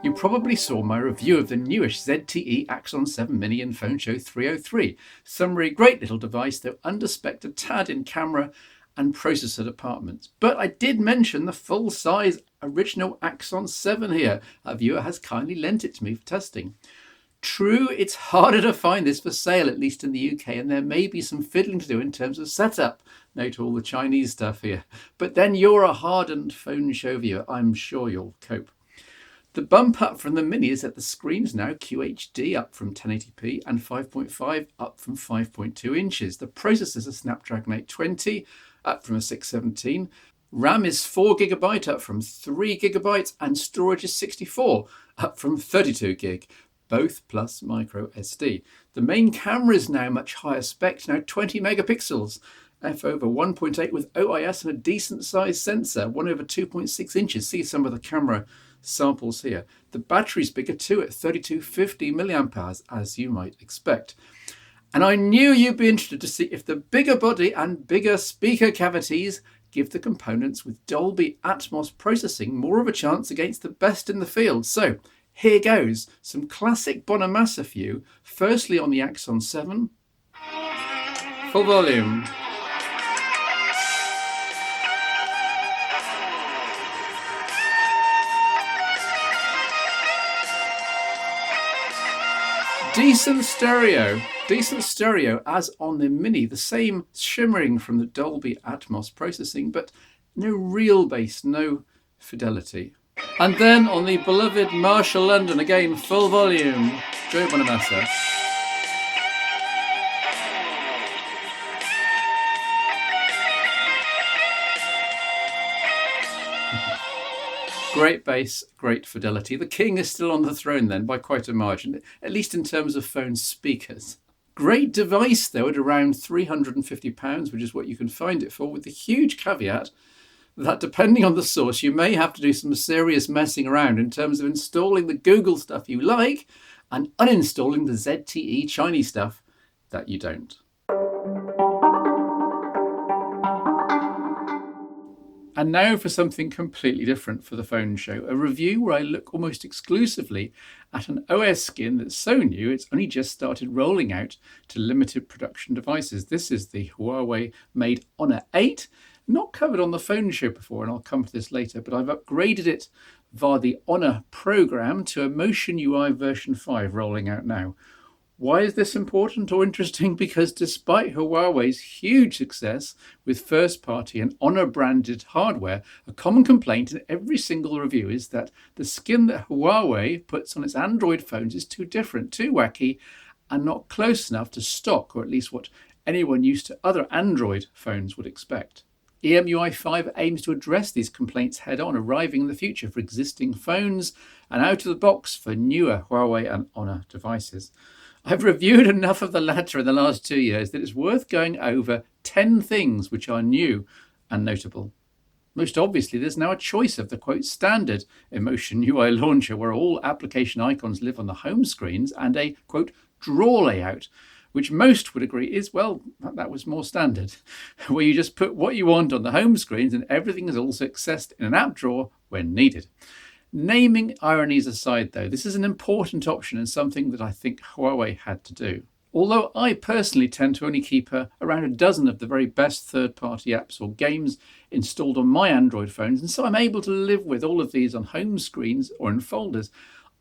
You probably saw my review of the newish ZTE Axon 7 Mini in Phone Show 303. Summary, great little device, though underspec'd a tad in camera and processor departments. But I did mention the full-size original Axon 7 here. A viewer has kindly lent it to me for testing. True, it's harder to find this for sale, at least in the UK, and there may be some fiddling to do in terms of setup. Note all the Chinese stuff here. But then you're a hardened Phone Show viewer. I'm sure you'll cope. The bump up from the Mini is that the screen's now QHD, up from 1080p, and 5.5 up from 5.2 inches. The processor's a Snapdragon 820, up from a 617. RAM is 4GB, up from 3GB, and storage is 64, up from 32GB, both plus micro SD. The main camera is now much higher spec, now 20 megapixels. F over 1.8 with OIS and a decent sized sensor, 1 over 2.6 inches. See some of the camera samples here. The battery's bigger too at 3250 milliamp hours, as you might expect. And I knew you'd be interested to see if the bigger body and bigger speaker cavities give the components with Dolby Atmos processing more of a chance against the best in the field. So here goes, some classic Bonamassa for you. Firstly on the Axon 7, full volume. Decent stereo as on the Mini, the same shimmering from the Dolby Atmos processing, but no real bass, no fidelity. And then on the beloved Marshall London, again full volume, Joe Bonamassa. Great bass, great fidelity. The king is still on the throne then by quite a margin, at least in terms of phone speakers. Great device though at around £350, which is what you can find it for, with the huge caveat that depending on the source, you may have to do some serious messing around in terms of installing the Google stuff you like and uninstalling the ZTE Chinese stuff that you don't. And now for something completely different for the Phone Show, a review where I look almost exclusively at an OS skin that's so new it's only just started rolling out to limited production devices. This is the Huawei-made Honor 8, not covered on the Phone Show before, and I'll come to this later, but I've upgraded it via the Honor program to a Motion UI version 5 rolling out now. Why is this important or interesting? Because despite Huawei's huge success with first-party and Honor-branded hardware, a common complaint in every single review is that the skin that Huawei puts on its Android phones is too different, too wacky, and not close enough to stock, or at least what anyone used to other Android phones would expect. EMUI 5 aims to address these complaints head-on, arriving in the future for existing phones and out of the box for newer Huawei and Honor devices. I've reviewed enough of the latter in the last 2 years that it's worth going over 10 things which are new and notable. Most obviously, there's now a choice of the, quote, standard Emotion UI launcher where all application icons live on the home screens and a, quote, drawer layout, which most would agree is, well, that was more standard, where you just put what you want on the home screens and everything is also accessed in an app drawer when needed. Naming ironies aside, though, this is an important option and something that I think Huawei had to do. Although I personally tend to only keep around a dozen of the very best third-party apps or games installed on my Android phones, and so I'm able to live with all of these on home screens or in folders,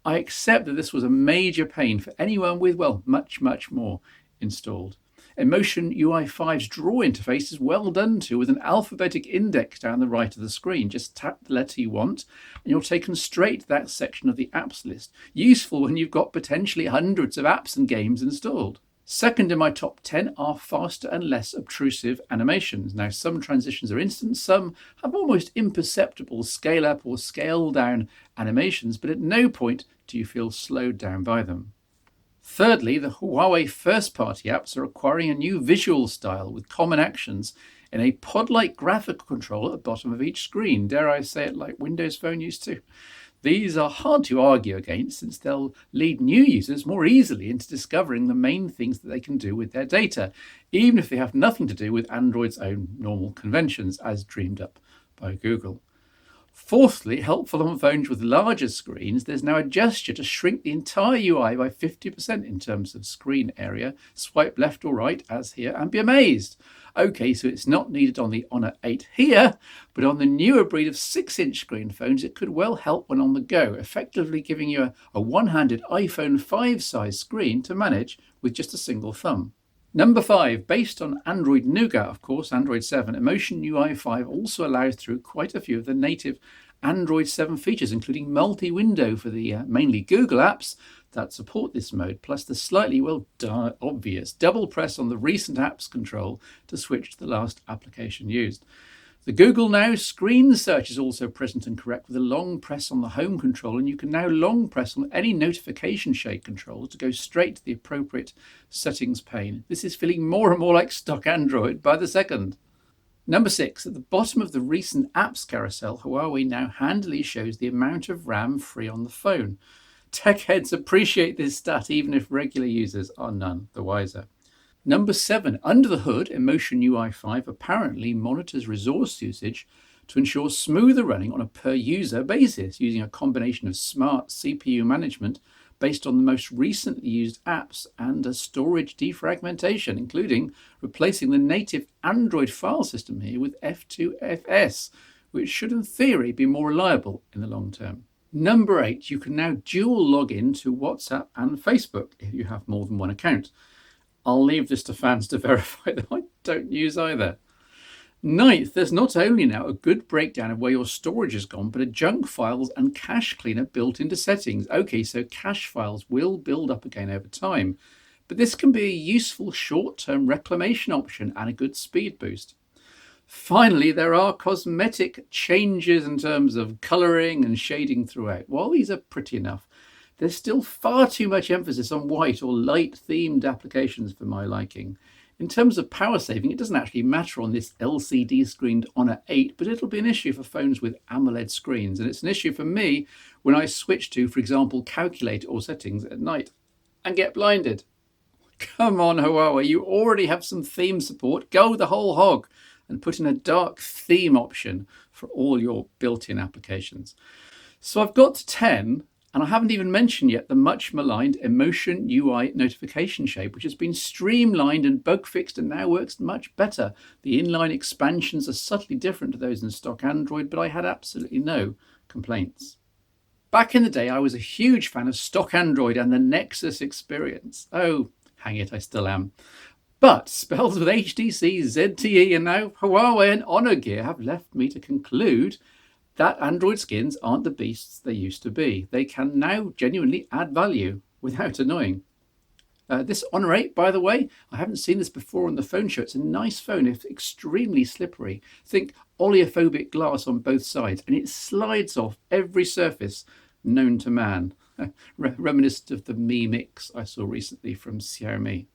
I accept that this was a major pain for anyone with, well, much more installed. Emotion UI 5's draw interface is well done too, with an alphabetic index down the right of the screen. Just tap the letter you want and you're taken straight to that section of the apps list. Useful when you've got potentially hundreds of apps and games installed. Second in my top 10 are faster and less obtrusive animations. Now, some transitions are instant, some have almost imperceptible scale up or scale down animations, but at no point do you feel slowed down by them. Thirdly, the Huawei first-party apps are acquiring a new visual style with common actions in a pod-like graphical control at the bottom of each screen. Dare I say it, like Windows Phone used to? These are hard to argue against since they'll lead new users more easily into discovering the main things that they can do with their data, even if they have nothing to do with Android's own normal conventions, as dreamed up by Google. Fourthly, helpful on phones with larger screens, there's now a gesture to shrink the entire UI by 50% in terms of screen area. Swipe left or right, as here, and be amazed. Okay, so it's not needed on the Honor 8 here, but on the newer breed of 6-inch screen phones, it could well help when on the go, effectively giving you a one-handed iPhone 5 size screen to manage with just a single thumb. Number 5, based on Android Nougat, of course, Android 7, Emotion UI 5 also allows through quite a few of the native Android 7 features, including multi-window for the mainly Google apps that support this mode, plus the slightly, obvious double press on the recent apps control to switch to the last application used. The Google Now screen search is also present and correct with a long press on the home control, and you can now long press on any notification shade control to go straight to the appropriate settings pane. This is feeling more and more like stock Android by the second. Number 6, at the bottom of the recent apps carousel, Huawei now handily shows the amount of RAM free on the phone. Tech heads appreciate this stat, even if regular users are none the wiser. Number 7, under the hood, Emotion UI 5 apparently monitors resource usage to ensure smoother running on a per-user basis, using a combination of smart CPU management based on the most recently used apps and a storage defragmentation, including replacing the native Android file system here with F2FS, which should in theory be more reliable in the long term. Number 8, you can now dual log in to WhatsApp and Facebook if you have more than one account. I'll leave this to fans to verify that I don't use either. 9th, there's not only now a good breakdown of where your storage has gone, but a junk files and cache cleaner built into settings. Okay, so cache files will build up again over time, but this can be a useful short-term reclamation option and a good speed boost. Finally, there are cosmetic changes in terms of colouring and shading throughout. While these are pretty enough, there's still far too much emphasis on white or light-themed applications for my liking. In terms of power saving, it doesn't actually matter on this LCD-screened Honor 8, but it'll be an issue for phones with AMOLED screens. And it's an issue for me when I switch to, for example, calculator or settings at night and get blinded. Come on, Huawei, you already have some theme support. Go the whole hog and put in a dark theme option for all your built-in applications. So I've got to 10. And I haven't even mentioned yet the much maligned Emotion UI notification shape, which has been streamlined and bug fixed and now works much better. The inline expansions are subtly different to those in stock Android, but I had absolutely no complaints. Back in the day, I was a huge fan of stock Android and the Nexus experience. Oh, hang it, I still am. But spells with HTC, ZTE, and now Huawei and Honor Gear have left me to conclude that Android skins aren't the beasts they used to be. They can now genuinely add value without annoying. This Honor 8, by the way, I haven't seen this before on the phone show. It's a nice phone, it's extremely slippery. Think oleophobic glass on both sides, and it slides off every surface known to man. Reminiscent of the Mi Mix I saw recently from Xiaomi.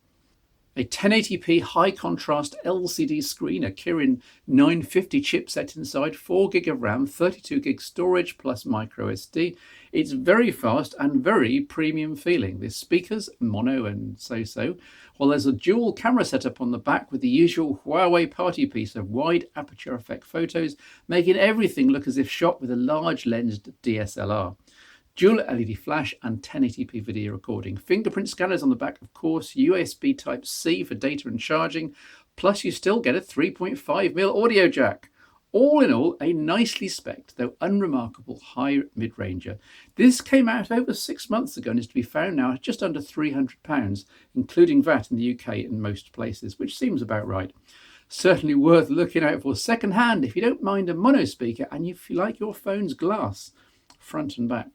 A 1080p high contrast LCD screen, a Kirin 950 chipset inside, 4GB of RAM, 32GB storage plus micro SD. It's very fast and very premium feeling. The speakers, mono and so-so, while there's a dual camera setup on the back with the usual Huawei party piece of wide aperture effect photos, making everything look as if shot with a large lensed DSLR. Dual LED flash and 1080p video recording. Fingerprint scanners on the back, of course, USB Type-C for data and charging, plus you still get a 3.5mm audio jack. All in all, a nicely spec'd, though unremarkable, high mid-ranger. This came out over 6 months ago and is to be found now at just under £300, including VAT in the UK in most places, which seems about right. Certainly worth looking out for second-hand if you don't mind a mono speaker and if you like your phone's glass, front and back.